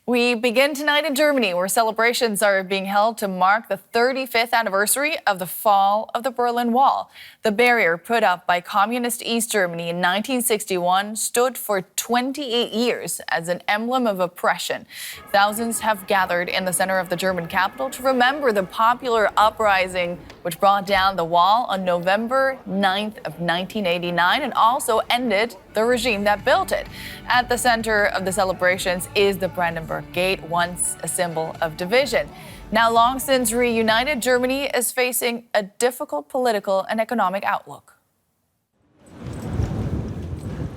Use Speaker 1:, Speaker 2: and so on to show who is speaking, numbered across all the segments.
Speaker 1: We begin tonight in Germany, where celebrations are being held to mark the 35th anniversary of the fall of the Berlin Wall. The barrier put up by communist East Germany in 1961 stood for 28 years as an emblem of oppression. Thousands have gathered in the center of the German capital to remember the popular uprising which brought down the wall on November 9th of 1989 and also ended the regime that built it. At the center of the celebrations is the Brandenburg Gate, once a symbol of division. Now long since reunited, Germany is facing a difficult political and economic outlook.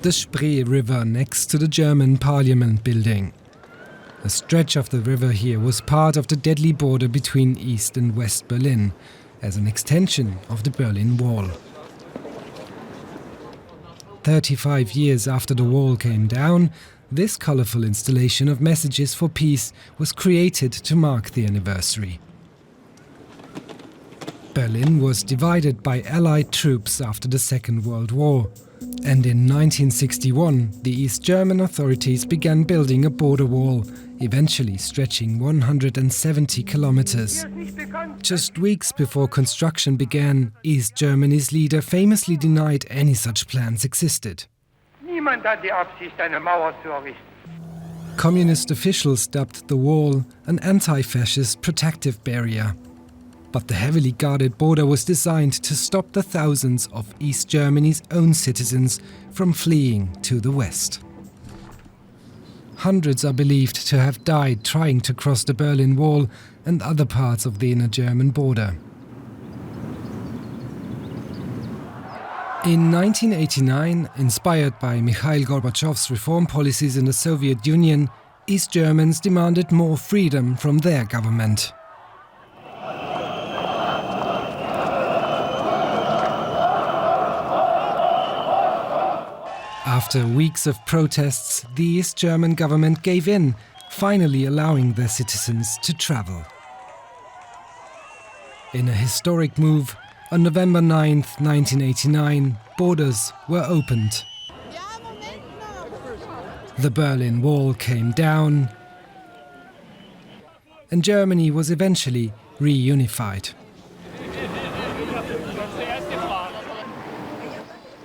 Speaker 2: The Spree River next to the German Parliament building. A stretch of the river here was part of the deadly border between East and West Berlin, as an extension of the Berlin Wall. 35 years after the wall came down, this colorful installation of messages for peace was created to mark the anniversary. Berlin was divided by Allied troops after the Second World War, and in 1961 the East German authorities began building a border wall, eventually stretching 170 kilometers. Just weeks before construction began, East Germany's leader famously denied any such plans existed.
Speaker 3: Niemand hat die Absicht, eine Mauer zu errichten.
Speaker 2: Communist officials dubbed the wall an anti-fascist protective barrier. But the heavily guarded border was designed to stop the thousands of East Germany's own citizens from fleeing to the west. Hundreds are believed to have died trying to cross the Berlin Wall and other parts of the inner German border. In 1989, inspired by Mikhail Gorbachev's reform policies in the Soviet Union, East Germans demanded more freedom from their government. After weeks of protests, the East German government gave in, finally allowing their citizens to travel. In a historic move, on November 9, 1989, borders were opened. The Berlin Wall came down, and Germany was eventually reunified.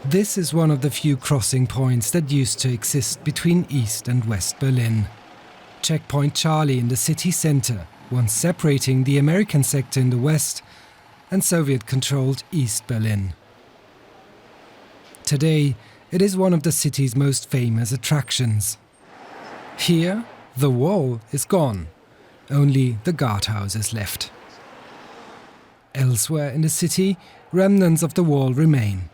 Speaker 2: This is one of the few crossing points that used to exist between East and West Berlin. Checkpoint Charlie in the city center, once separating the American sector in the west and Soviet-controlled East Berlin. Today, it is one of the city's most famous attractions. Here, the wall is gone. Only the guardhouse is left. Elsewhere in the city, remnants of the wall remain.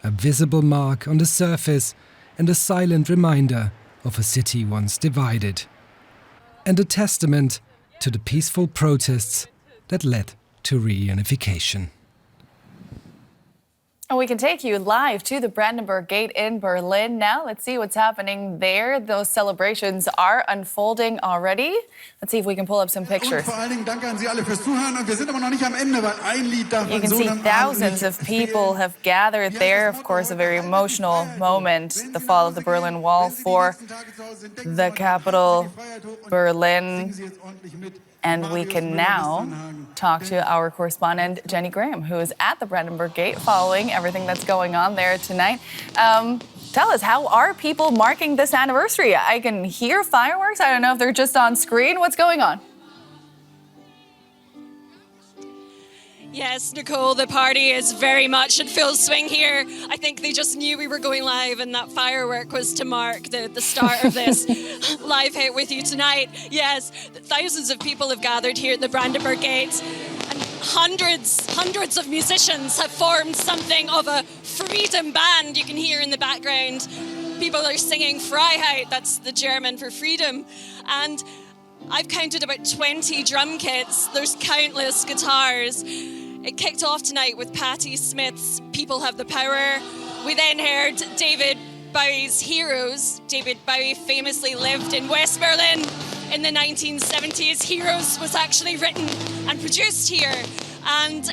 Speaker 2: A visible mark on the surface and a silent reminder of a city once divided. And a testament to the peaceful protests that led to reunification.
Speaker 1: And we can take you live to the Brandenburg Gate in Berlin now. Let's see what's happening there. Those celebrations are unfolding already. Let's see if we can pull up some pictures. You can see thousands of people have gathered there. Of course, a very emotional moment, the fall of the Berlin Wall for the capital, Berlin. And we can now talk to our correspondent, Jenny Graham, who is at the Brandenburg Gate following everything that's going on there tonight. Tell us, how are people marking this anniversary? I can hear fireworks. I don't know if they're just on screen. What's going on?
Speaker 4: Yes, Nicole, the party is very much in full swing here. I think they just knew we were going live and that firework was to mark the start of this live hit with you tonight. Yes, thousands of people have gathered here at the Brandenburg Gate and hundreds of musicians have formed something of a freedom band you can hear in the background. People are singing Freiheit, that's the German for freedom. And I've counted about 20 drum kits, there's countless guitars. It kicked off tonight with Patti Smith's People Have the Power. We then heard David Bowie's Heroes. David Bowie famously lived in West Berlin in the 1970s. Heroes was actually written and produced here. And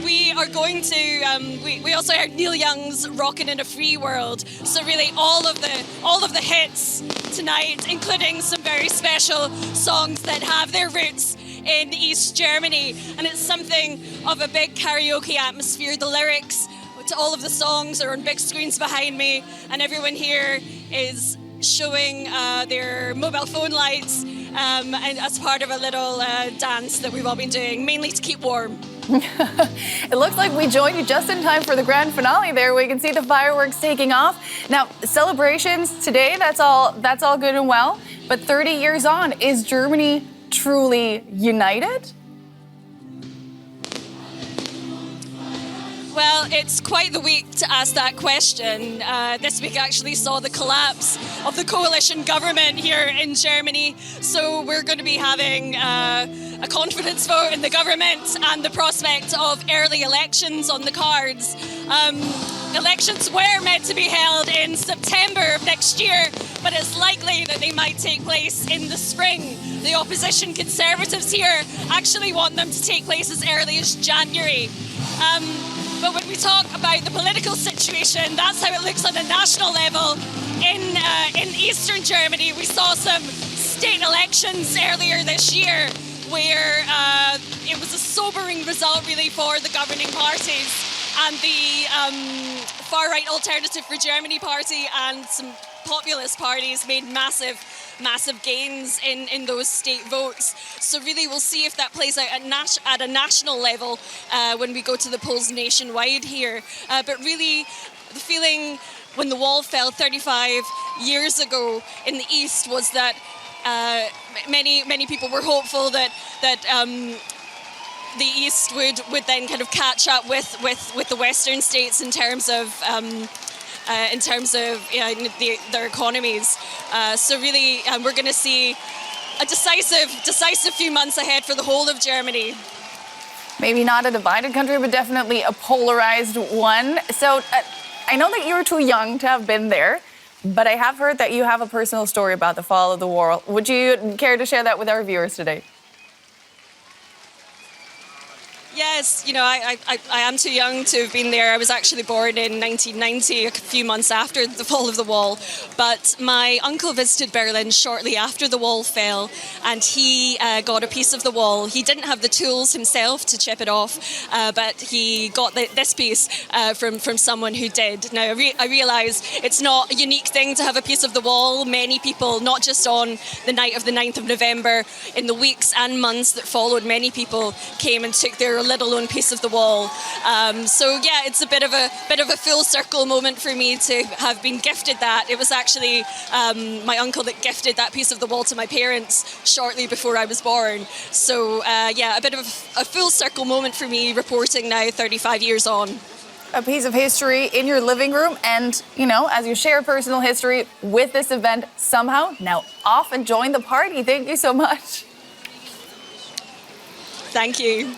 Speaker 4: we are going to. We also heard Neil Young's "Rockin' in a Free World." So really, all of the hits tonight, including some very special songs that have their roots in East Germany, and it's something of a big karaoke atmosphere. The lyrics to all of the songs are on big screens behind me, and everyone here is showing their mobile phone lights and as part of a little dance that we've all been doing, mainly to keep warm.
Speaker 1: It looks like we joined you just in time for the grand finale there. We can see the fireworks taking off. Now, celebrations today, that's all good and well, but 30 years on, is Germany truly united?
Speaker 4: Well, it's quite the week to ask that question. This week actually saw the collapse of the coalition government here in Germany. So we're going to be having a confidence vote in the government and the prospect of early elections on the cards. Elections were meant to be held in September of next year, but it's likely that they might take place in the spring. The opposition Conservatives here actually want them to take place as early as January. But when we talk about the political situation, that's how it looks on a national level. In Eastern Germany, we saw some state elections earlier this year where it was a sobering result really for the governing parties, and the far-right Alternative for Germany party and some populist parties made massive gains in those state votes. So really we'll see if that plays out at a national level when we go to the polls nationwide here. But really the feeling when the wall fell 35 years ago in the East was that many people were hopeful that the East would then kind of catch up with the Western states in terms of their economies. So really, we're going to see a decisive few months ahead for the whole of Germany.
Speaker 1: Maybe not a divided country, but definitely a polarized one. So I know that you were too young to have been there, but I have heard that you have a personal story about the fall of the wall. Would you care to share that with our viewers today?
Speaker 4: Yes, I am too young to have been there. I was actually born in 1990, a few months after the fall of the wall. But my uncle visited Berlin shortly after the wall fell, and he got a piece of the wall. He didn't have the tools himself to chip it off, but he got this piece from someone who did. Now, I realise it's not a unique thing to have a piece of the wall. Many people, not just on the night of the 9th of November, in the weeks and months that followed, many people came and took their little own piece of the wall. So yeah, it's a bit of a full circle moment for me to have been gifted that. It was actually my uncle that gifted that piece of the wall to my parents shortly before I was born. So yeah, a bit of a full circle moment for me reporting now 35 years on.
Speaker 1: A piece of history in your living room, and as you share personal history with this event somehow, now off and join the party. Thank you so much.
Speaker 4: Thank you.